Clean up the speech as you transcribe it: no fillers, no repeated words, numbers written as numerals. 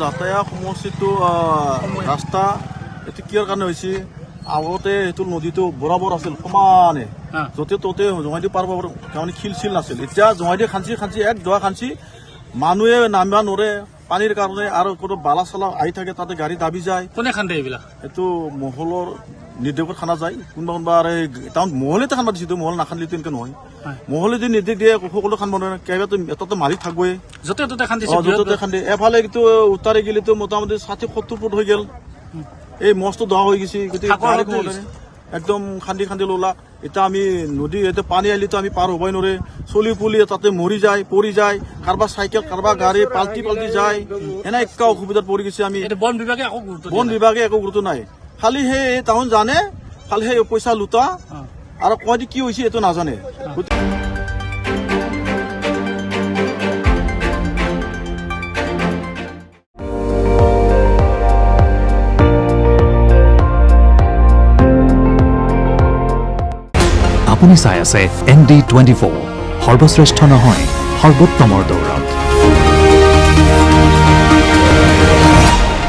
যাতায়াত সমস্যাটো ৰাস্তা এইটো কিয় কাৰণে হৈছে আগতে এইটো নদীটো বৰাবৰ আছিল সমানে য'তে ত'তে জোঙাইদি পাৰ পাব তাৰমানে শিল চিল নাছিল এতিয়া জোঙাইদি খান্দি এক দোৱা খান্দি মানুহে নামিব নোৱাৰে পানীৰ কাৰণে আৰু কোনো বালা চালা আহি থাকে তাতে গাড়ী দাবি যায় কোনে খান্দে এইবিলাক এইটো মহলৰ নিৰ্দেশত খানা যায় কোনোবা কোনোবা টাউন মহলেতে খান্দ দিছে মহল নাখান্দিলেতো এনেকে নহয় মহলে যদি নিৰ্দেশ দিয়ে সকলো খান্দ নোৱাৰে কেইবাতো এটাতো মাৰি থাকবই য'তে ত'তে খান্দিছে য'তে ত'তে খান্দি এফালে কিন্তু উত্তাৰে গেলিতো মোটামুটি 60-70 ফুট হৈ গেল এই মস্ত দহা হৈ গৈছে একদম খান্দি খান্দি ললা এতিয়া আমি নদী এতিয়া পানী আহিলেতো আমি পাৰ হ'বই নোৱাৰে চলি পুলি তাতে মৰি যায় পৰি যায় কাৰোবাৰ চাইকেল কাৰোবাৰ গাড়ী পাল্টি যায় এনে একা অসুবিধাত পৰি গৈছে আমি বন বিভাগে একো গুৰুত্ব নাই খালি সেই তাহোন জানে খালি সেই পইচা লুটা আৰু কয় কি হৈছে এইটো নাজানে আপুনি চাই আছে ND24 সৰ্বশ্ৰেষ্ঠ নহয় সৰ্বোত্তমৰ দৌৰত